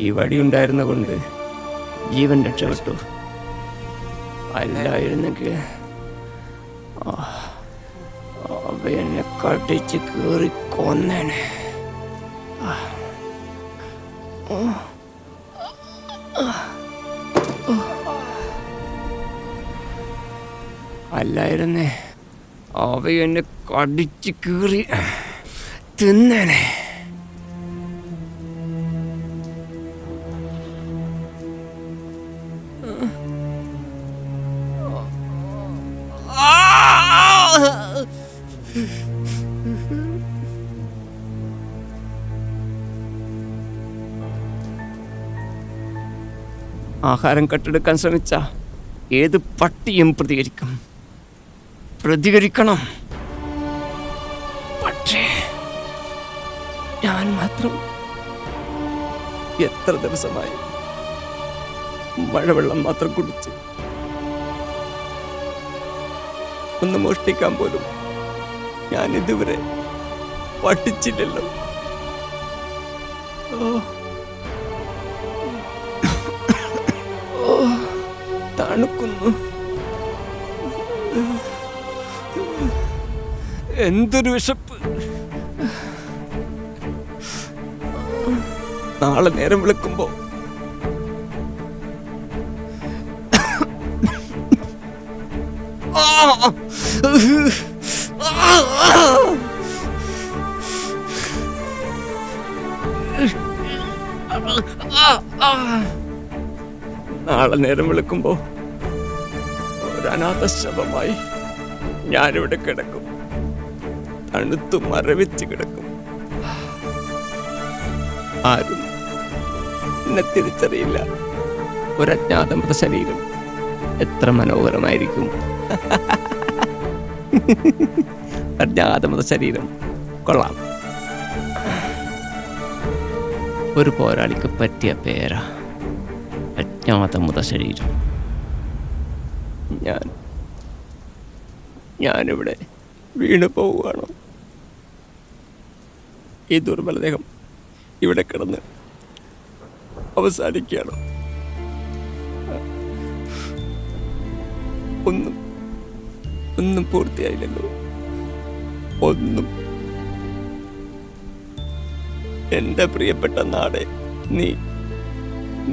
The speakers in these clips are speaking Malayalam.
ഈ വടിയുണ്ടായിരുന്ന കൊണ്ട് ജീവൻ രക്ഷപ്പെട്ടു. അല്ലായിരുന്നെങ്കിൽ അവ എന്നെ കടിച്ച് കീറി കൊന്നേനെ. അല്ലായിരുന്നേ അവ എന്നെ കടിച്ച് കീറി തിന്നേനെ. ആഹാരം കട്ടെടുക്കാൻ ശ്രമിച്ച ഏത് പട്ടിയും പ്രതികരിക്കണം. പക്ഷേ ഞാൻ മാത്രം എത്ര ദിവസമായി മഴവെള്ളം മാത്രം കുടിച്ച് ഒന്ന് മോഷ്ടിക്കാൻ പോലും ഞാൻ ഇതുവരെ പഠിച്ചില്ലല്ലോ. തണുക്കുന്നു. എന്തൊരു വിശപ്പ്. നാളെ നേരം വിളിക്കുമ്പോ നാളെ നേരം വിളിക്കുമ്പോ ഒരു അനാഥ ശവമായി ഞാനിവിടെ കിടക്കും. തണുത്തു മരവിച്ച് കിടക്കും. ആരും എന്നെ തിരിച്ചറിയില്ല. ഒരജ്ഞാത മൃതശരീരം എത്ര മനോഹരമായിരിക്കും. അജ്ഞാത മൃതശരീരം കൊള്ളാം. ഒരു പോരാളിക്ക് പറ്റിയ പേരാ അജ്ഞാത മൃതശരീരം. ഞാനിവിടെ വീണു പോവുകയാണോ? ഈ ദുർബലദേഹം ഇവിടെ കിടന്ന് അവസാനിക്കുകയാണോ? ഒന്നും പൂർത്തിയായില്ലല്ലോ. ഒന്നും. എന്റെ പ്രിയപ്പെട്ട നാടേ,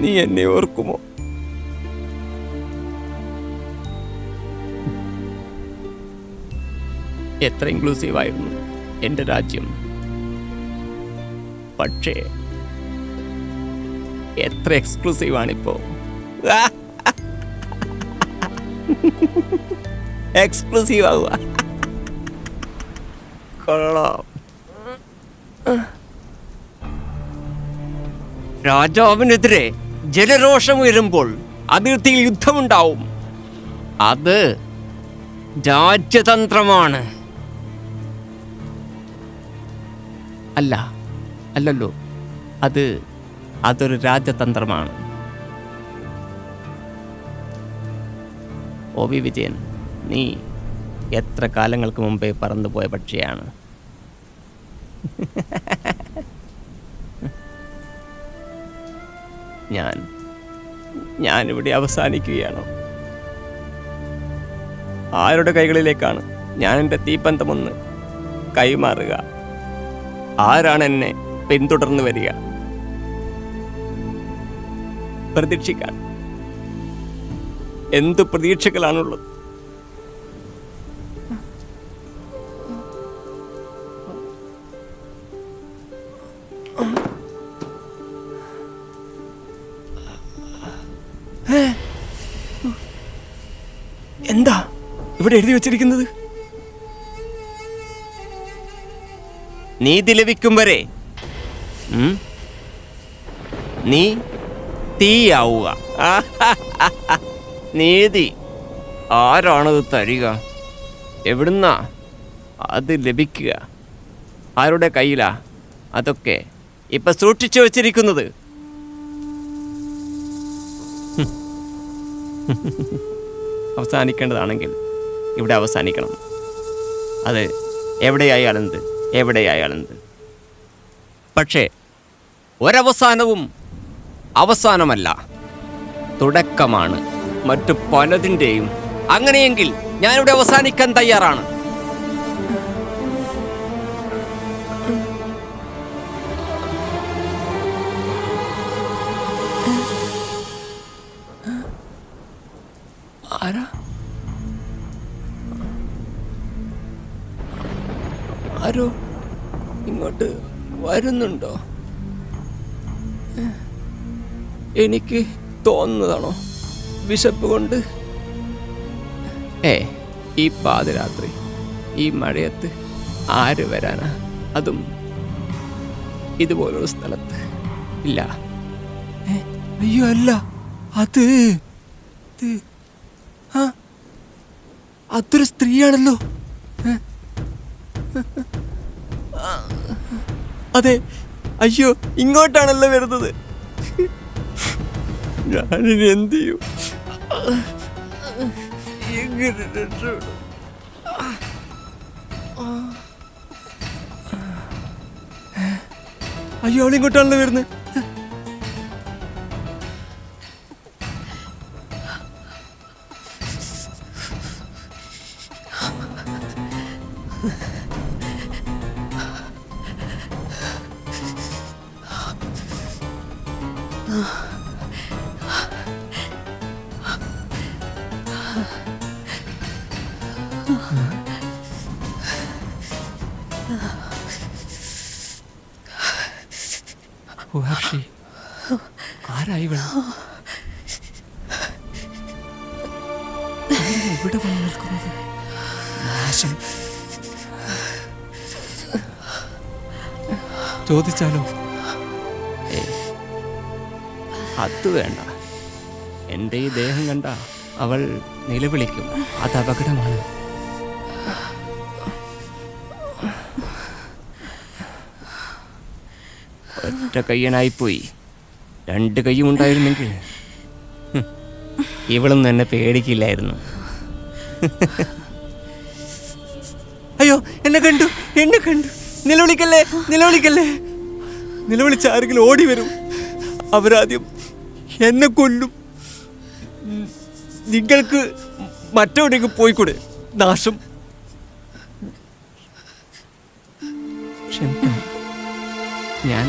നീ എന്നെ ഓർക്കുമോ? എത്ര ഇൻക്ലൂസീവായിരുന്നു എൻ്റെ രാജ്യം. പക്ഷേ എത്ര എക്സ്ക്ലൂസീവാണിപ്പോ. എക്സ്ക്ലൂസീവ് ആവുക. കൊള്ളാം. രാജാവിനെതിരെ ജനരോഷമുയരുമ്പോൾ അതിർത്തിയിൽ യുദ്ധമുണ്ടാവും. അത് രാജ്യതന്ത്രമാണ്. അല്ലല്ലോ, അതൊരു രാജ്യതന്ത്രമാണ്. ഒ വി വിജയൻ, നീ എത്ര കാലങ്ങൾക്ക് മുമ്പേ പറന്നുപോയ പക്ഷിയാണ്. ഞാനിവിടെ അവസാനിക്കുകയാണോ? ആരുടെ കൈകളിലേക്കാണ് ഞാൻ എൻ്റെ തീപ്പന്തമൊന്ന് കൈമാറുക? ആരാണ് എന്നെ പിന്തുടർന്നു വരിക? പ്രതീക്ഷിക്കാൻ എന്തു പ്രതീക്ഷകളാണുള്ളത്? എന്താ ഇവിടെ എഴുതി വച്ചിരിക്കുന്നത്? നീതി ലഭിക്കും വരെ നീ തീയാവുക. നീതി ആരാണത് തരിക? എവിടുന്നാ അത് ലഭിക്കുക? ആരുടെ കയ്യിലാ അതൊക്കെ ഇപ്പൊ സൂക്ഷിച്ചു വച്ചിരിക്കുന്നത്? അവസാനിക്കേണ്ടതാണെങ്കിൽ ഇവിടെ അവസാനിക്കണം. അത് എവിടെയായാലെന്ത്. പക്ഷേ ഒരവസാനവും അവസാനമല്ല, തുടക്കമാണ് മറ്റു പലതിൻ്റെയും. അങ്ങനെയെങ്കിൽ ഞാനിവിടെ അവസാനിക്കാൻ തയ്യാറാണ്. ആരോ ഇങ്ങോട്ട് വരുന്നുണ്ടോ? എനിക്ക് തോന്നുന്നതാണോ? വിശപ്പ് കൊണ്ട്? ഈ പാതിരാത്രി ഈ മഴയത്ത് ആര് വരാനാ? അതും ഇതുപോലൊരു സ്ഥലത്ത്. ഇല്ല. അയ്യോ അല്ല, അതൊരു സ്ത്രീയാണല്ലോ. അതെ, അയ്യോ ഇങ്ങോട്ടാണല്ലോ വരുന്നത്. ഞാനിനി എന്ത് ചെയ്യും? എങ്ങനെ രക്ഷപ്പെടും? അയ്യോ അവളിങ്ങോട്ടാണല്ലോ വരുന്നത്. ആരായി ഇവിടെ വന്ന് നിൽക്കുന്നത്? നാശം. ചോദിച്ചാലോ? അത് വേണ്ട. എൻ്റെ ഈ ദേഹം കണ്ട അവൾ നിലവിളിക്കും. അത് അപകടമാണ്. ഒറ്റ കയ്യനായിപ്പോയി. 2 കൈയും ഉണ്ടായിരുന്നെങ്കിൽ ഇവളൊന്നും എന്നെ പേടിക്കില്ലായിരുന്നു. അയ്യോ എന്നെ കണ്ടു. നിലവിളിക്കല്ലേ. നിലവിളിച്ച ആരെങ്കിലും ഓടി വരും. അവരാദ്യം എന്നെ കൊല്ലും. നിങ്ങൾക്ക് മറ്റെവിടേക്ക് പോയിക്കൂടെ? നാശം. ക്ഷമിക്കണം. ഞാൻ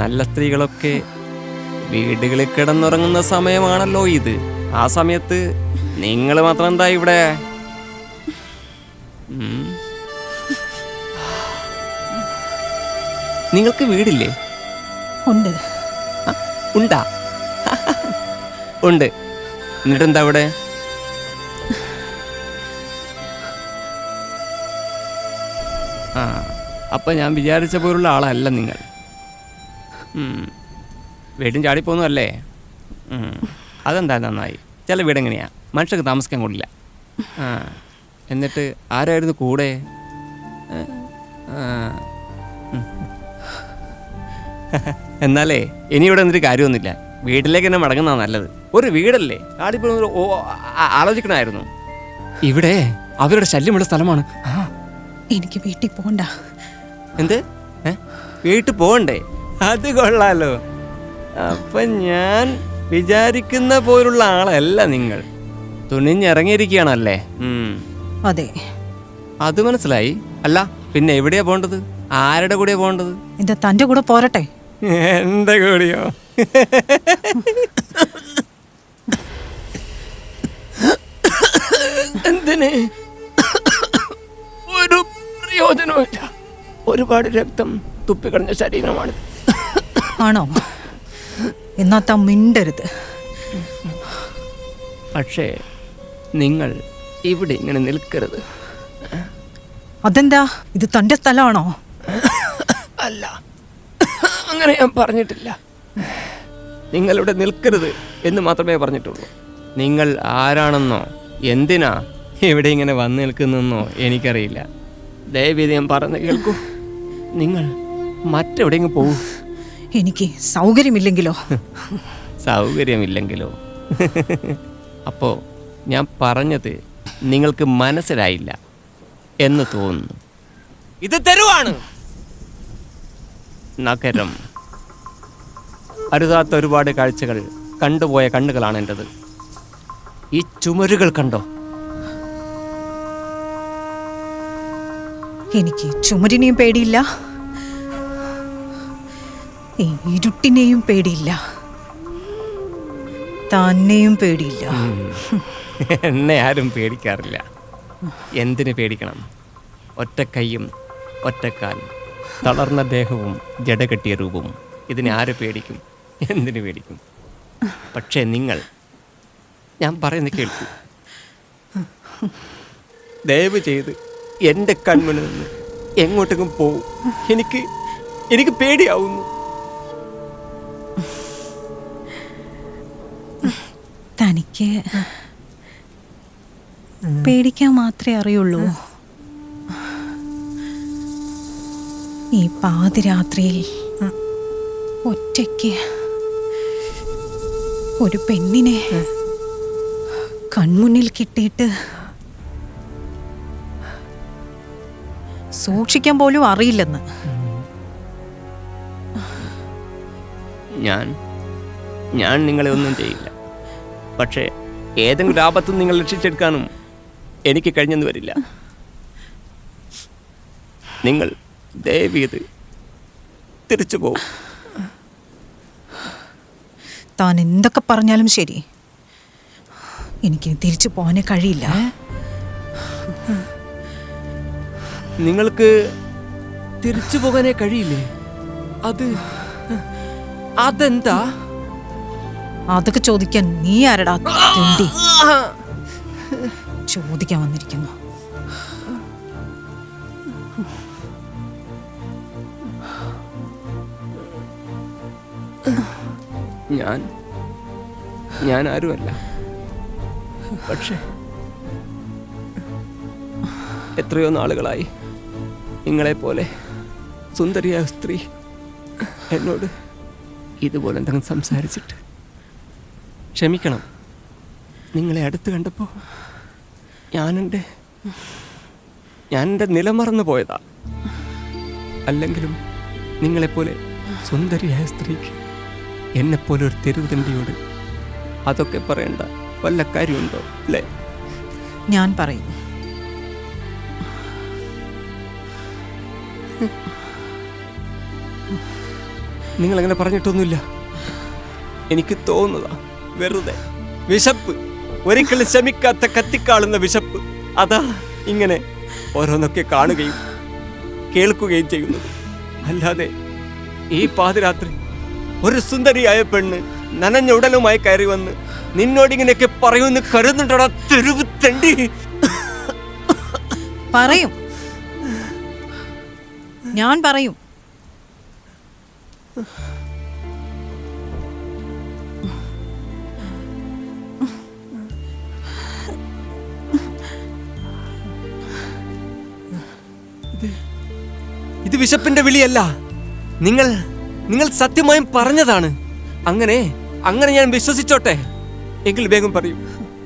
നല്ല സ്ത്രീകളൊക്കെ വീടുകളിൽ കിടന്നുറങ്ങുന്ന സമയമാണല്ലോ ഇത്. ആ സമയത്ത് നിങ്ങൾ മാത്രം എന്താ ഇവിടെ? നിങ്ങൾക്ക് വീടില്ലേ? ഉണ്ട്. ഉണ്ടാ? ഉണ്ട്. എന്നിട്ടെന്താ ഇവിടെ? അപ്പം ഞാൻ വിചാരിച്ച പോലുള്ള ആളല്ല നിങ്ങൾ. വീടും ചാടിപ്പോന്നല്ലേ? അതെന്താ നന്നായി. ചില വീടെങ്ങനെയാ മനുഷ്യർക്ക് താമസിക്കാൻ കൊള്ളില്ല. എന്നിട്ട് ആരായിരുന്നു കൂടെ? എന്നാലേ ഇനി ഇവിടെ എന്നിട്ട് കാര്യമൊന്നുമില്ല. വീട്ടിലേക്ക് തന്നെ മടങ്ങുന്നതാണ് നല്ലത്. ഒരു വീടല്ലേ, ചാടിപ്പോ ആലോചിക്കണമായിരുന്നു. ഇവിടെ അവരുടെ ശല്യമുള്ള സ്ഥലമാണ്. എനിക്ക് വീട്ടിൽ പോകണ്ട. എന്ത്? വീട്ടിൽ പോകണ്ടേ? അത് കൊള്ളാലോ. അപ്പം ഞാൻ വിചാരിക്കുന്ന പോലുള്ള ആളല്ല നിങ്ങൾ. തുണിഞ്ഞിറങ്ങിയിരിക്കുകയാണല്ലേ? അതെ, അത് മനസ്സിലായി. അല്ല പിന്നെ എവിടെയാ പോകേണ്ടത്? ആരുടെ കൂടെയാ പോകേണ്ടത്? എന്താ തൻ്റെ കൂടെ പോരട്ടെ? എന്റെ കൂടെയോ? എന്തിന്? ഒരു പ്രയോജനവുമില്ല. ഒരുപാട് രക്തം തുപ്പിക്കളഞ്ഞ ശരീരമാണിത്. ആണോ? എന്നാ താൻ മിണ്ടരുത്. പക്ഷേ നിങ്ങൾ ഇവിടെ ഇങ്ങനെ നിൽക്കരുത്. അതെന്താ? ഇത് തൻ്റെ സ്ഥലമാണോ? അല്ല, അങ്ങനെ ഞാൻ പറഞ്ഞിട്ടില്ല. നിങ്ങളിവിടെ നിൽക്കരുത് എന്ന് മാത്രമേ പറഞ്ഞിട്ടുള്ളൂ. നിങ്ങൾ ആരാണെന്നോ എന്തിനാ ഇവിടെ ഇങ്ങനെ വന്ന് നിൽക്കുന്നെന്നോ എനിക്കറിയില്ല. ദയവേദി ഞാൻ പറഞ്ഞ് കേൾക്കൂ. നിങ്ങൾ മറ്റെവിടെയെങ്കിലും പോകൂ. എനിക്ക് സൗകര്യമില്ലെങ്കിലോ? സൗകര്യമില്ലെങ്കിലോ? അപ്പോൾ ഞാൻ പറഞ്ഞത് നിങ്ങൾക്ക് മനസ്സിലായില്ല എന്ന് തോന്നുന്നു. ഇത് തെരുവാണ്, നഗരം. അരുതാത്ത ഒരുപാട് കാഴ്ചകൾ കണ്ടുപോയ കണ്ണുകളാണ് എൻ്റെത്. ഈ ചുമരുകൾ കണ്ടോ? എനിക്ക് ചുമരിനെയും പേടിയില്ല, ഈ ഇരുട്ടിനെയും പേടിയില്ല, തന്നെയും പേടിയില്ല. എന്നെ ആരും പേടിക്കാറില്ല. എന്തിന് പേടിക്കണം? ഒറ്റക്കൈയും ഒറ്റക്കാലും തളർന്ന ദേഹവും ജടകെട്ടിയ രൂപവും ഇതിനെ ആര് പേടിക്കും? എന്തിനു പേടിക്കും? പക്ഷേ നിങ്ങൾ, ഞാൻ പറയുന്നത് കേൾക്കൂ. ദയവ് ചെയ്ത് എൻ്റെ കൺമുന്നിൽ നിന്ന് എങ്ങോട്ടെങ്കിലും പോവും. എനിക്ക് പേടിയാവുന്നു. തനിക്ക് പേടിക്കാൻ മാത്രമേ അറിയുള്ളൂ. ഈ പാതിരാത്രിയിൽ ഒറ്റയ്ക്ക് ഒരു പെണ്ണിനെ കൺമുന്നിൽ കിട്ടിയിട്ട് സൂക്ഷിക്കാൻ പോലും അറിയില്ലെന്ന്. ഞാൻ നിങ്ങളെ ഒന്നും ചെയ്യില്ല. പക്ഷേ ഏതെങ്കിലും ആപത്തും നിങ്ങൾ രക്ഷിച്ചെടുക്കാനും എനിക്ക് കഴിഞ്ഞെന്ന് വരില്ല. നിങ്ങൾ ദയവ് ചെയ്ത് തിരിച്ചു പോകും. താൻ എന്തൊക്കെ പറഞ്ഞാലും ശരി, എനിക്ക് തിരിച്ചു പോകാനേ കഴിയില്ല. നിങ്ങൾക്ക് തിരിച്ചു പോകാനേ കഴിയില്ലേ? അതെന്താ? അതൊക്കെ ചോദിക്കാൻ നീ ആരടാ തെണ്ടി? ചോദിക്കാൻ വന്നിരിക്കുന്നു. ഞാൻ ആരുമല്ല. പക്ഷേ എത്രയോ നാളുകളായി നിങ്ങളെപ്പോലെ സുന്ദരിയായ സ്ത്രീ എന്നോട് ഇതുപോലെ എന്തെങ്കിലും സംസാരിച്ചിട്ട്. ക്ഷമിക്കണം. നിങ്ങളെ അടുത്ത് കണ്ടപ്പോൾ ഞാൻ എൻ്റെ നിലമറന്നു പോയതാ. അല്ലെങ്കിലും നിങ്ങളെപ്പോലെ സുന്ദരിയായ സ്ത്രീക്ക് എന്നെപ്പോലെ ഒരു തെരുവുതണ്ടിയോട് അതൊക്കെ പറയേണ്ട വല്ല കാര്യമുണ്ടോ? അല്ലേ? ഞാൻ പറയും. നിങ്ങളങ്ങനെ പറഞ്ഞിട്ടൊന്നുമില്ല. എനിക്ക് തോന്നുന്നതാ. വെറുതെ വിശപ്പ്, ഒരിക്കലും ശമിക്കാത്ത കത്തിക്കാളുന്ന വിശപ്പ്. അതാ ഇങ്ങനെ ഓരോന്നൊക്കെ കാണുകയും കേൾക്കുകയും ചെയ്യുന്നത്. അല്ലാതെ ഈ പാതിരാത്രി ഒരു സുന്ദരിയായ പെണ്ണ് നനഞ്ഞ ഉടലുമായി കയറി വന്ന് നിന്നോടിങ്ങനെയൊക്കെ പറയുമെന്ന് കരുതുന്നുണ്ടോടാ തെരുവ് തെണ്ടി? പറയും, ഞാൻ പറയും. ഇത് വിശപ്പിന്റെ വിളിയല്ല. നിങ്ങൾ സത്യമായും പറഞ്ഞതാണ്. അങ്ങനെ ഞാൻ വിശ്വസിച്ചോട്ടെ. എങ്കിൽ വേഗം പറയൂ.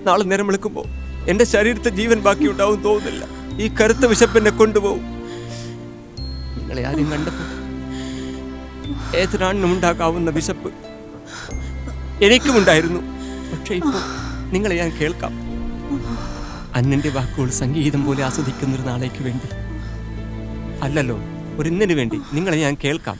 നാളെ നേരം വിളിക്കുമ്പോ എന്റെ ശരീരത്തെ ജീവൻ ബാക്കി ഉണ്ടാവും തോന്നുന്നില്ല. ഈ കറുത്ത വിശപ്പെന്നെ കൊണ്ടുപോകും. നിങ്ങളെ ആരും കണ്ടപ്പോ ഏതൊരാണിനും ഉണ്ടാകാവുന്ന വിശപ്പ് എനിക്കുമുണ്ടായിരുന്നു. പക്ഷേ ഇപ്പോൾ നിങ്ങളെ ഞാൻ കേൾക്കാം. അന്നന്റെ വാക്കുകൾ സംഗീതം പോലെ ആസ്വദിക്കുന്നൊരു നാളേക്ക് വേണ്ടി അല്ലല്ലോ, ഒരു ഇന്നിനു വേണ്ടി നിങ്ങളെ ഞാൻ കേൾക്കാം.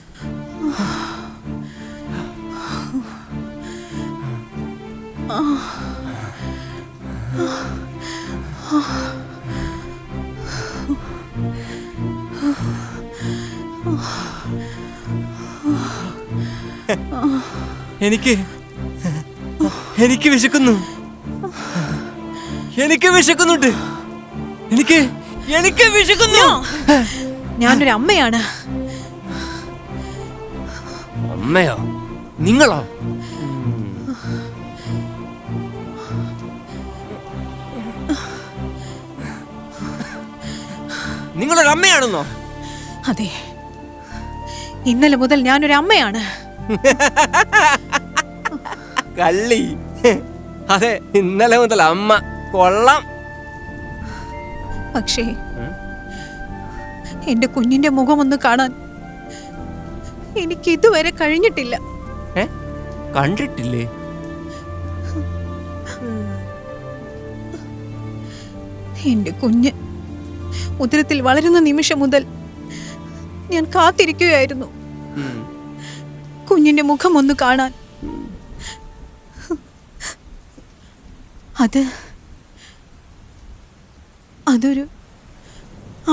എനിക്ക് വിശക്കുന്നു. എനിക്ക് വിശക്കുന്നുണ്ട്. എനിക്ക് വിശക്കുന്നു. ഞാനൊരു അമ്മയാണ്. അമ്മയോ? നിങ്ങളോ? നിങ്ങളൊരു അമ്മയാണെന്നോ? അതെ, ഇന്നലെ മുതൽ ഞാനൊരു അമ്മയാണ്. കള്ളി. അതെ, ഇന്നലെ മുതൽ അമ്മ. കൊള്ളാം. പക്ഷേ എന്റെ കുഞ്ഞിന്റെ മുഖം ഒന്ന് കാണാൻ എനിക്ക് ഇതുവരെ കഴിഞ്ഞിട്ടില്ല. കണ്ടിട്ടില്ലേ? എന്റെ കുഞ്ഞ് ഉദരത്തിൽ വളരുന്ന നിമിഷം മുതൽ ഞാൻ കാത്തിരിക്കുകയായിരുന്നു കുഞ്ഞിന്റെ മുഖം ഒന്ന് കാണാൻ. അതൊരു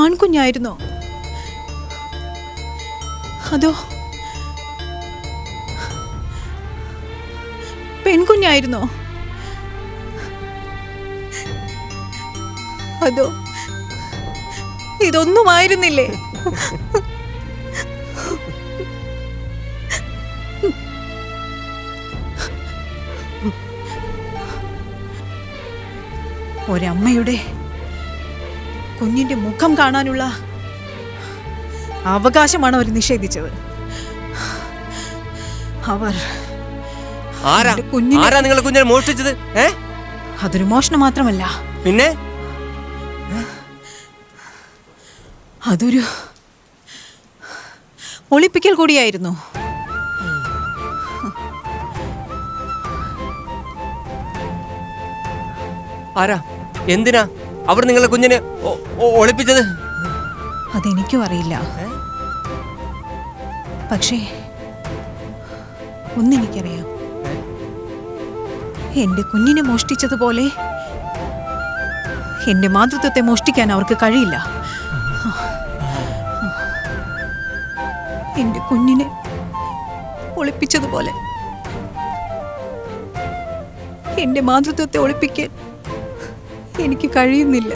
ആൺകുഞ്ഞായിരുന്നോ അതോ പെൺകുഞ്ഞായിരുന്നോ അതോ ഇതൊന്നുമായിരുന്നില്ലേ? ഒരമ്മയുടെ കുഞ്ഞിന്റെ മുഖം കാണാനുള്ള അവകാശമാണ് അവർ നിഷേധിച്ചത്. അവർ ആരാ നിങ്ങളെ കുഞ്ഞിനെ മോഷ്ടിച്ചത്? അതൊരു മോഷണം മാത്രമല്ല, പിന്നെ അതൊരു ഒളിപ്പിക്കൽ കൂടിയായിരുന്നു. ആരാ, എന്തിനാ അവർ നിങ്ങളെ കുഞ്ഞിനെ ഒളിപ്പിച്ചത്? അതെനിക്കും അറിയില്ല. പക്ഷേ ഒന്നെനിക്കറിയാം, എന്റെ കുഞ്ഞിനെ മോഷ്ടിച്ചതുപോലെ എന്റെ മാതൃത്വത്തെ മോഷ്ടിക്കാൻ അവർക്ക് കഴിയില്ല. എന്റെ കുഞ്ഞിനെ ഒളിപ്പിച്ചതുപോലെ എന്റെ മാതൃത്വത്തെ ഒളിപ്പിക്കാൻ എനിക്ക് കഴിയുന്നില്ല.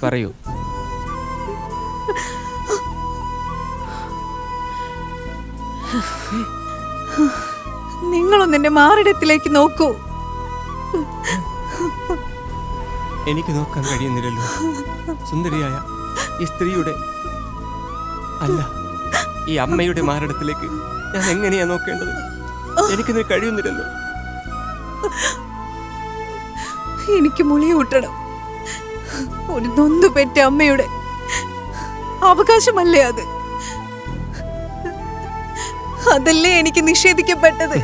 പറയൂ. നിങ്ങളൊന്ന് എന്റെ മാറിടത്തിലേക്ക് നോക്കൂ. എനിക്ക് നോക്കാൻ കഴിയുന്നില്ലല്ലോ. സുന്ദരിയായ ഈ സ്ത്രീയുടെ അല്ല, ഈ അമ്മയുടെ മാറിടത്തിലേക്ക് ഞാൻ എങ്ങനെയാ നോക്കേണ്ടത്? എനിക്കിതിന് കഴിയുന്നില്ലല്ലോ. എനിക്ക് മുളിയൂട്ടണം. ഒരു നൊന്തു പെറ്റ അമ്മയുടെ അവകാശമല്ലേ അത്? അതല്ലേ എനിക്ക് നിഷേധിക്കപ്പെട്ടത്?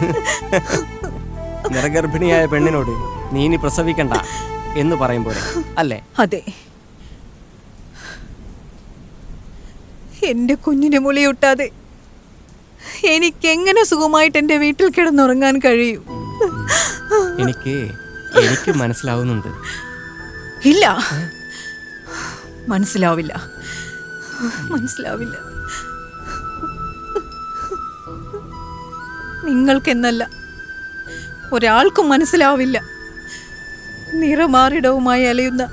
നിറഗർഭിണിയായ പെണ്ണിനോട് നീ ഇനി പ്രസവിക്കണ്ട എന്ന് പറയും പോലെ അല്ലേ? അതെ, എന്റെ കുഞ്ഞിനെ മുളിയൂട്ടാതെ എനിക്കെങ്ങനെ സുഖമായിട്ട് എന്റെ വീട്ടിൽ കിടന്നുറങ്ങാൻ കഴിയും? എനിക്ക് മനസ്സിലാവുന്നുണ്ട്. ഇല്ല, മനസ്സിലാവില്ല. നിങ്ങൾക്കെന്നല്ല, ഒരാൾക്കും മനസ്സിലാവില്ല. നിറമാറിടവുമായി അലയുന്ന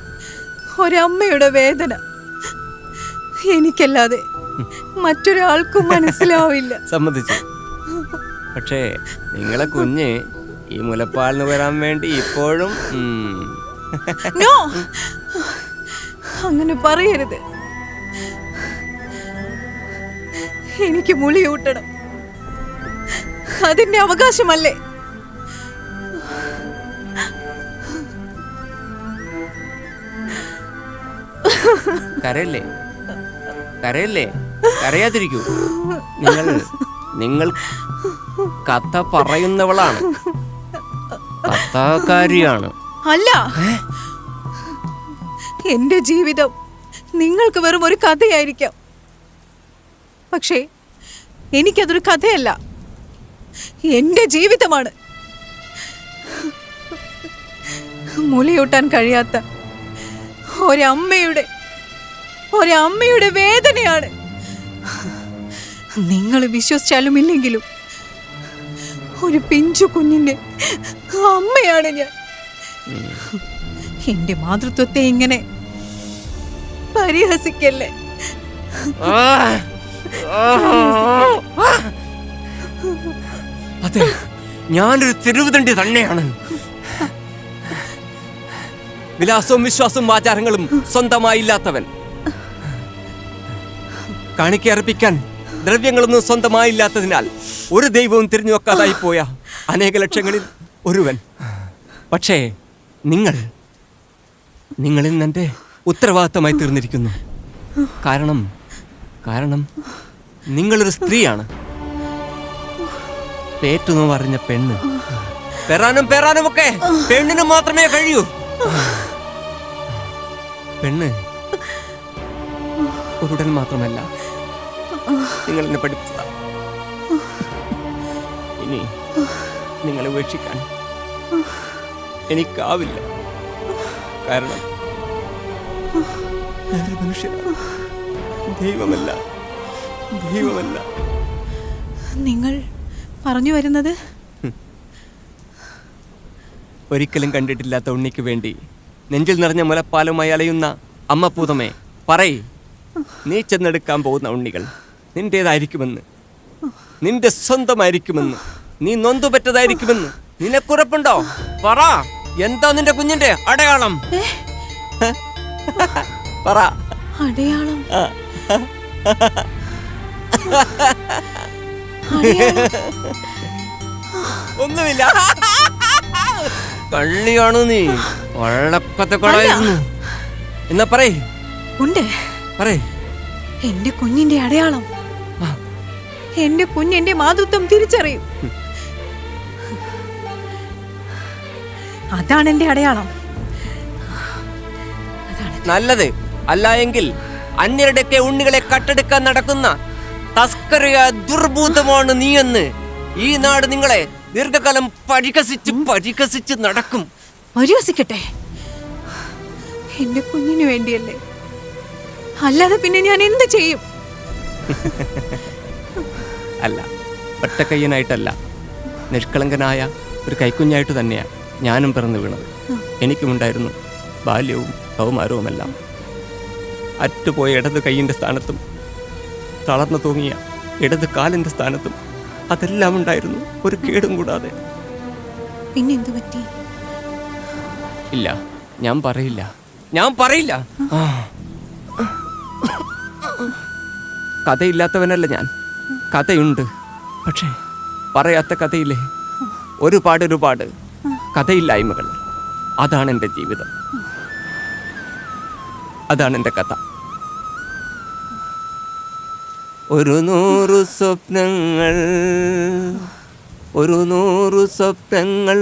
ഒരമ്മയുടെ വേദന എനിക്കല്ലാതെ മറ്റൊരാൾക്കും മനസ്സിലാവില്ല. സമ്മതിച്ചു. പക്ഷേ നിങ്ങളെ കുഞ്ഞ് ഈ മുലപ്പാലിന് വരാൻ വേണ്ടി ഇപ്പോഴും നോ, അങ്ങനെ പറയരുത്. എനിക്ക് മുളിയൂട്ടണം. അതിന്റെ അവകാശമല്ലേ? കരയല്ലേ, കരയാതിരിക്കൂ. നിങ്ങൾ കഥ പറയുന്നവളാണ്, കഥാകാരിയാണ്. അല്ല, എന്റെ ജീവിതം നിങ്ങൾക്ക് വെറും ഒരു കഥയായിരിക്കാം. പക്ഷേ എനിക്കതൊരു കഥയല്ല, എന്റെ ജീവിതമാണ്. മുലയൂട്ടാൻ കഴിയാത്ത ഒരമ്മയുടെ വേദനയാണ്. നിങ്ങൾ വിശ്വസിച്ചാലും ഇല്ലെങ്കിലും ഒരു പിഞ്ചു കുഞ്ഞിന്റെ അമ്മയാണ് ഞാൻ. എന്റെ മാതൃത്വത്തെ ഇങ്ങനെ പരിഹസിക്കല്ലേ. അതെ, ഞാനൊരു തെരുവുതണ്ടി തന്നെയാണ്. വിലാസവും വിശ്വാസവും ആചാരങ്ങളും സ്വന്തമായില്ലാത്തവൻ. കാണിക്കർപ്പിക്കാൻ ദ്രവ്യങ്ങളൊന്നും സ്വന്തമായില്ലാത്തതിനാൽ ഒരു ദൈവവും തിരിഞ്ഞു നോക്കാതായി പോയ അനേക ലക്ഷങ്ങളിൽ ഒരുവൻ. പക്ഷേ നിങ്ങൾ ഇന്നെൻ്റെ ഉത്തരവാദിത്തമായി തീർന്നിരിക്കുന്നു. കാരണം കാരണം നിങ്ങളൊരു സ്ത്രീയാണ്. പേറ്റുനോവ് അറിഞ്ഞ പെണ്ണ്. പെറാനും ഒക്കെ പെണ്ണിന് മാത്രമേ കഴിയൂ. പെണ്ണ് ഒരുടൻ മാത്രമല്ല, നിങ്ങൾ എന്നെ പഠിപ്പിച്ച. ഇനി നിങ്ങളെ ഉപേക്ഷിക്കാൻ എനിക്കാവില്ല. കാരണം ഞാനൊരു മനുഷ്യനാണ്, ദൈവമല്ല. നിങ്ങൾ പറഞ്ഞു വരുന്നത്? ഒരിക്കലും കണ്ടിട്ടില്ലാത്ത ഉണ്ണിക്ക് വേണ്ടി നെഞ്ചിൽ നിറഞ്ഞ മുലപ്പാലുമായി അലയുന്ന അമ്മ പൂതമേ, പറയ്, നീ ചെന്നെടുക്കാൻ പോകുന്ന ഉണ്ണികൾ നിന്റേതായിരിക്കുമെന്ന്, നിന്റെ സ്വന്തമായിരിക്കുമെന്ന്, നീ നൊന്തുപറ്റതായിരിക്കുമെന്ന് നിനക്കുറപ്പുണ്ടോ? പറ, എന്താ നിന്റെ കുഞ്ഞിന്റെ അടയാളം? പറ. അടയാളം? ഒന്നുമില്ല. കള്ളിയാണു നീ, വള്ളക്കത്തെ കൊടായിരുന്നു. എന്നാ പറയ്. ഉണ്ട്. പറയ്. എന്റെ കുഞ്ഞിന്റെ അടയാളം. എന്റെ കുഞ്ഞെന്റെ മാതൃത്വം തിരിച്ചറിയും. അതാണ് എന്റെ അടയാളം. നല്ലത്. അല്ല എങ്കിൽ അന്യരുടെയൊക്കെ ഉണ്ണികളെ കട്ടെടുക്കാൻ നടക്കുന്ന തസ്കരയ ദുർഭൂതമാണ് നീയെന്ന് ഈ നാട് നിങ്ങളെ ദീർഘകാലം പരിഹസിച്ച് നടക്കും. പരിഹസിക്കട്ടെ, എന്റെ കുഞ്ഞിനു വേണ്ടിയല്ലേ, അല്ലാതെ പിന്നെ ഞാൻ എന്ത് ചെയ്യും? അല്ല, ഒറ്റക്കയ്യനായിട്ടല്ല, നിഷ്കളങ്കനായ ഒരു കൈക്കുഞ്ഞായിട്ട് തന്നെയാണ് ഞാനും പിറന്നു വീണത്. എനിക്കുമുണ്ടായിരുന്നു ബാല്യവും കൗമാരവുമെല്ലാം. അറ്റുപോയ ഇടത് കൈയിൻ്റെ സ്ഥാനത്തും തളർന്നു തൂങ്ങിയ ഇടത് കാലിൻ്റെ സ്ഥാനത്തും അതെല്ലാം ഉണ്ടായിരുന്നു, ഒരു കേടും കൂടാതെ. പിന്നെന്തു പറ്റി? ഇല്ല, ഞാൻ പറയില്ല. കഥയില്ലാത്തവനല്ല ഞാൻ, കഥയുണ്ട്. പക്ഷേ പറയാത്ത കഥയില്ലേ ഒരുപാട് കഥയില്ലായ്മകൾ. അതാണ് എൻ്റെ ജീവിതം, അതാണ് എൻ്റെ കഥ. 100 സ്വപ്നങ്ങൾ, 100 സ്വപ്നങ്ങൾ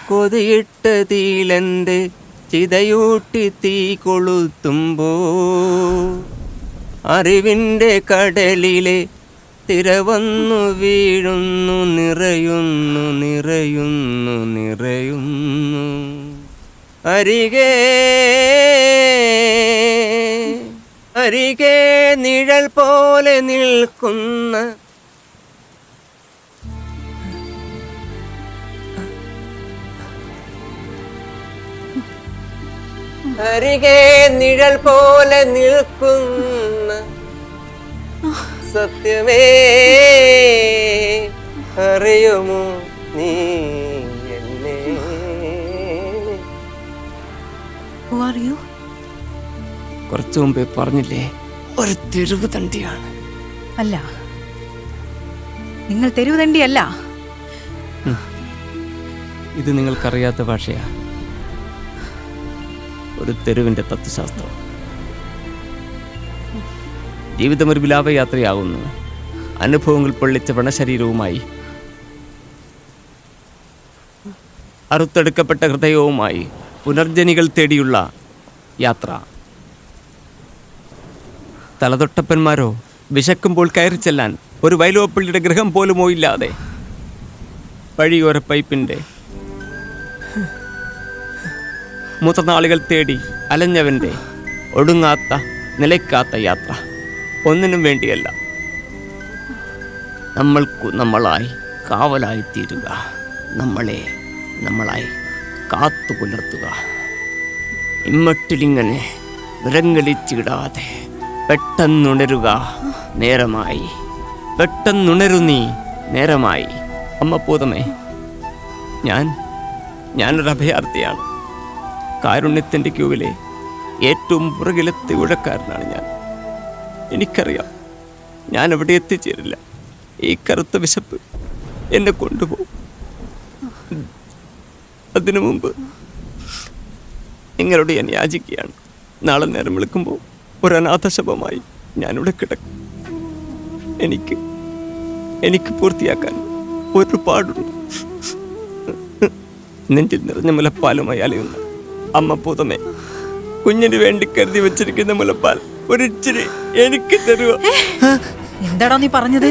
കൊതിയിട്ടതിലെൻ്റെ ചിതയൂട്ടി തീ കൊളുത്തുമ്പോ അറിവിൻ്റെ കടലിലെ തിര വന്നു വീഴുന്നു, നിറയുന്നു. അരികെ നിഴൽ പോലെ നിൽക്കുന്ന സത്യമേ, അറിയുമോ നീ എന്നെ? കുറച്ചു മുമ്പേ പറഞ്ഞില്ലേ, ഒരു തെരുവ് തണ്ടിയാണ്. അല്ല, നിങ്ങൾ തെരുവ് തണ്ടിയല്ല. ഇത് നിങ്ങൾക്കറിയാത്ത ഭാഷയാ, ഒരു തെരുവിന്റെ തത്വശാസ്ത്രം. ജീവിതം ഒരു വിലാപയാത്രയാകുന്നു. അനുഭവങ്ങൾ പൊള്ളിച്ച വ്രണശരീരവുമായി, അറുത്തെടുക്കപ്പെട്ട ഹൃദയവുമായി പുനർജനികൾ തേടിയുള്ള യാത്ര. തലതൊട്ടപ്പന്മാരോ വിശക്കുമ്പോൾ കയറി ചെല്ലാൻ ഒരു വയലോപ്പള്ളിയുടെ ഗൃഹം പോലുമോ ഇല്ലാതെ വഴിയോര പൈപ്പിൻ്റെ മുതനാളുകൾ തേടി അലഞ്ഞവൻ്റെ ഒടുങ്ങാത്ത നിലയ്ക്കാത്ത യാത്ര. ഒന്നിനും വേണ്ടിയല്ല, നമ്മൾക്കു നമ്മളായി കാവലായി തീരുക, നമ്മളായി കാത്തു പുലർത്തുക. ഇമ്മട്ടിലിങ്ങനെ വിറങ്ങലിച്ചിടാതെ പെട്ടെന്നുണരുക, നേരമായി. പെട്ടെന്നുണരു നീ, നേരമായി. അമ്മ പൂതമേ, ഞാനൊരു അഭയാർത്ഥിയാണ്. കാരുണ്യത്തിൻ്റെ ക്യൂവിലെ ഏറ്റവും പുറകിലത്തെ ഉഴക്കാരനാണ് ഞാൻ. എനിക്കറിയാം, ഞാൻ അവിടെ എത്തിച്ചേരില്ല. ഈ കറുത്ത വിശപ്പ് എന്നെ കൊണ്ടുപോകും. അതിനു മുമ്പ് നിങ്ങളോട് ഞാൻ യാചിക്കുകയാണ്, നാളെ നേരം വിളിക്കുമ്പോൾ ഒരു അനാഥശവമായി ഞാനിവിടെ കിടക്കും. എനിക്ക് പൂർത്തിയാക്കാൻ ഒരുപാടുണ്ട്. നെഞ്ചിൽ നിറഞ്ഞ മുലപ്പാലുമായി അലയുന്ന അമ്മ പൂതമേ, കുഞ്ഞിന് വേണ്ടി കരുതി വെച്ചിരിക്കുന്ന മുലപ്പാൽ ഒരിച്ചിരി എനിക്ക് തരുമോ? എന്താടാ നീ പറഞ്ഞത്?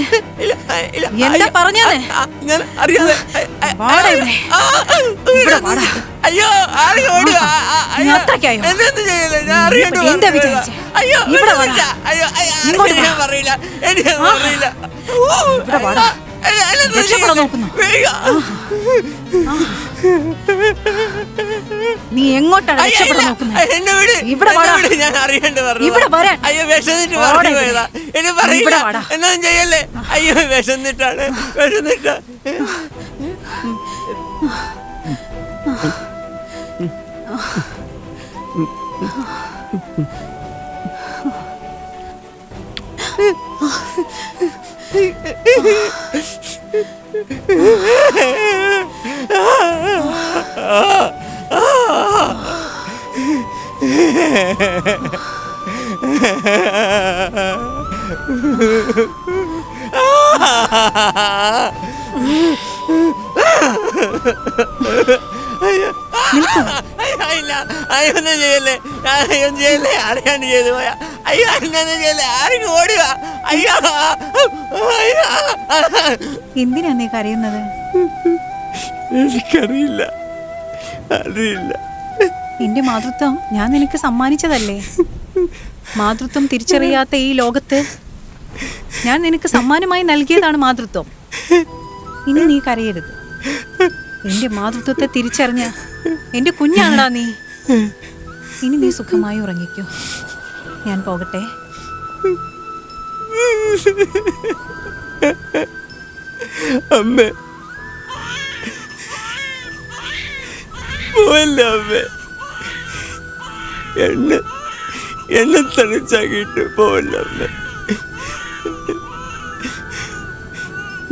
എന്താ പറഞ്ഞത്? ഞാൻ അറിയാതെ വാടാ ഇവിടെ. ഇവിടെ വാടാ. അയ്യോ നീ അത്രയ്ക്കായോ? ഞാൻ അറിയാണ്ട് എന്താ വിചാരിച്ചേ? അയ്യോ ഇവിടെ വാടാ. ഇങ്ങോട്ട് വാ. പറയില്ല. ഇവിടെ വാടാ. രക്ഷപ്പെടാൻ നോക്കുന്നു. നീ എങ്ങോട്ടാണ് രക്ഷപ്പെടാൻ നോക്കുന്നത്? ഇവിടെ വാടാ. ഞാൻ അറിയാണ്ട് ഇവിടെ വരാൻ. അയ്യോ വിശന്നിട്ട് പറഞ്ഞു പോയതാ. എന്നെ പറയില്ല. എന്നൊന്നും ചെയ്യല്ലേ. അയ്യോ വിശന്നിട്ടാണ്. അയ്യൊന്നും ചെയ്യല്ലേ. അറിയാണ്ട് ചെയ്തു പോയാ. അയ്യോ എന്നൊന്നും ചെയ്യല്ലേ. ആരെങ്കിലും ഓടുക. അയ്യോ എന്തിനാ നീ കരയുന്നത്? എനിക്കറിയില്ല. എന്റെ മാതൃത്വം ഞാൻ നിനക്ക് സമ്മാനിച്ചതല്ലേ? മാതൃത്വം തിരിച്ചറിയാത്ത ഈ ലോകത്ത് ഞാൻ നിനക്ക് സമ്മാനമായി നൽകിയതാണ് മാതൃത്വം. ഇനി നീ കരയരുത്. എന്റെ മാതൃത്വത്തെ തിരിച്ചറിഞ്ഞ എന്റെ കുഞ്ഞാണടാ നീ. ഇനി നീ സുഖമായി ഉറങ്ങിക്കോ. ഞാൻ പോകട്ടെ. അമ്മേ, പോവല്ലേ അമ്മേ. എന്നെ തണിച്ചാക്കിയിട്ട് പോവല്ലേ അമ്മേ.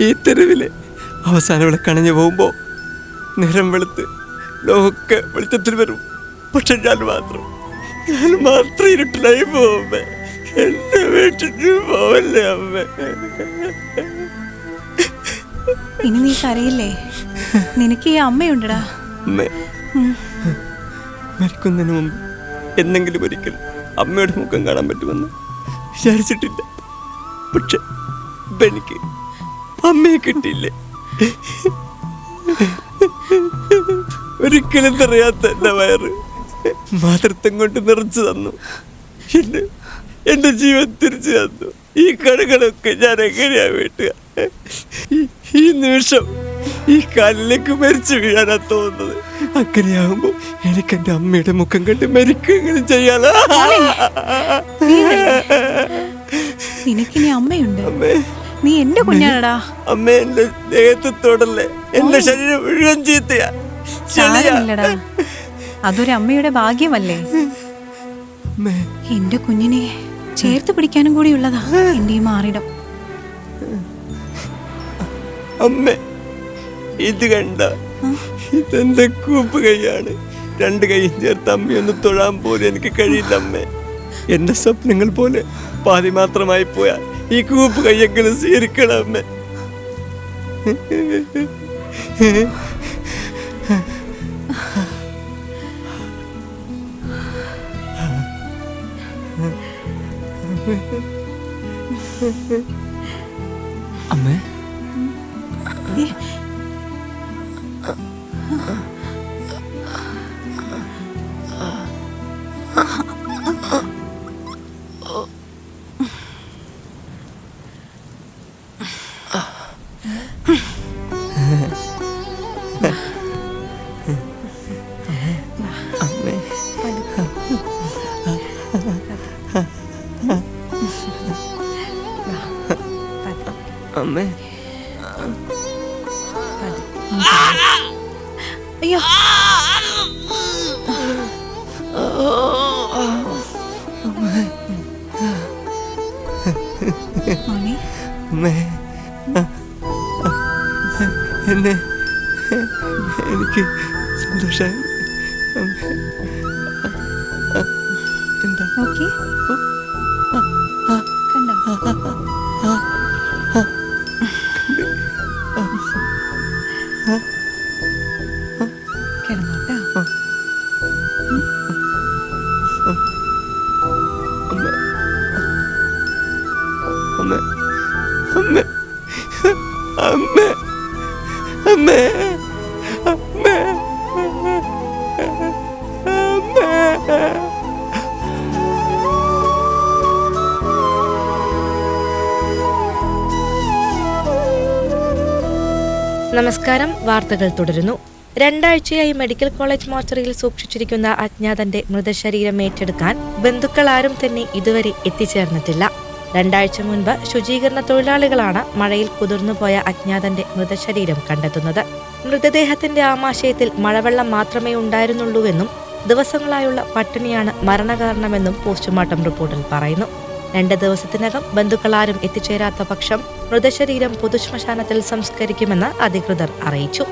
ഈ തെരുവിലെ അവസാനം ഇവിടെ കണഞ്ഞു പോകുമ്പോ നേരം വെളുത്ത് ലോകമൊക്കെ വെളിച്ചത്തിൽ വരും. പക്ഷെ ഞാൻ മാത്രം ഇരുട്ടിലായി പോവേ. എന്നെ വീട്ടിട്ട് പോവല്ലേ അമ്മേ. ഇനി നീ കരയില്ലേ? നിനക്ക് ഈ അമ്മയുണ്ടടാ. അമ്മേ, മരിക്കുന്നതിന് മുമ്പ് എന്തെങ്കിലും ഒരിക്കൽ അമ്മയുടെ മുഖം കാണാൻ പറ്റുമെന്ന് വിചാരിച്ചിട്ടില്ല. പക്ഷെ എനിക്ക് അമ്മയെ കിട്ടിയില്ലേ. ഒരിക്കലും നിറയാത്ത എന്റെ വയറ് മാതൃത്വം കൊണ്ട് നിറച്ചു തന്നു. എന്റെ ജീവൻ തിരിച്ചു തന്നു. ഈ കടകളൊക്കെ ഞാൻ എങ്ങനെയാ വീട്ടുക? ഈ നിമിഷം ഈ കാലിലേക്ക് മരിച്ചു വീഴാനാ തോന്നുന്നത്. അങ്ങനെയാകുമ്പോ എനിക്ക് എന്റെ അമ്മയുടെ മുഖം കണ്ട് മരിക്കുകയും ചെയ്യാലോ. നിനക്കിനി അമ്മയുണ്ട്. നീ എന്റെ കുഞ്ഞാണടാ. അമ്മ എന്റെ ദേഹത്തോടല്ലേ. എന്റെ ശരീരം മുഴുവൻ ചീത്തയാ. അതൊരു അമ്മയുടെ ഭാഗ്യമല്ലേ? എന്റെ കുഞ്ഞിനെ ചേർത്ത് പിടിക്കാനും കൂടി ഉള്ളതാ എന്റെ ഈ മാറിടം. അമ്മ ഇത് കണ്ട, ഇതെന്റെ കൂപ്പ് കൈയാണ്. രണ്ട് കൈയും ചേർത്ത് അമ്മയൊന്ന് തൊഴാൻ പോലും എനിക്ക് കഴിയില്ല അമ്മേ. എന്റെ സ്വപ്നങ്ങൾ പോലെ പാതി മാത്രമായി പോയാ ഈ കൂപ്പ് കൈയെങ്കിലും സ്വീകരിക്കണം അമ്മേ. അമ്മേ, അമ്മേ, അയ്യോ അമ്മേ, എന്നെ എനിക്ക് സന്തോഷമായി. ഓക്കെ കണ്ടോ? കിടന്നോട്ടാ. അമ്മ അമ്മ അമ്മ അമ്മ അമ്മ അമ്മ. നമസ്കാരം. വാർത്തകൾ തുടരുന്നു. 2 ആഴ്ചയായി മെഡിക്കൽ കോളേജ് മോർച്ചറിയിൽ സൂക്ഷിച്ചിരിക്കുന്ന അജ്ഞാതന്റെ മൃതശരീരം ഏറ്റെടുക്കാൻ ബന്ധുക്കൾ ആരും തന്നെ ഇതുവരെ എത്തിച്ചേർന്നിട്ടില്ല. 2 ആഴ്ച മുൻപ് ശുചീകരണ തൊഴിലാളികളാണ് മഴയിൽ കുതിർന്നുപോയ അജ്ഞാതന്റെ മൃതശരീരം കണ്ടെത്തുന്നത്. മൃതദേഹത്തിന്റെ ആമാശയത്തിൽ മഴവെള്ളം മാത്രമേ ഉണ്ടായിരുന്നുള്ളൂവെന്നും ദിവസങ്ങളായുള്ള പട്ടിണിയാണ് മരണകാരണമെന്നും പോസ്റ്റ്മോർട്ടം റിപ്പോർട്ടിൽ പറയുന്നു. 2 ദിവസത്തിനകം ബന്ധുക്കളാരും എത്തിച്ചേരാത്ത പക്ഷം മൃതശരീരം പൊതുശ്മശാനത്തിൽ സംസ്കരിക്കുമെന്ന് അധികൃതർ അറിയിച്ചു.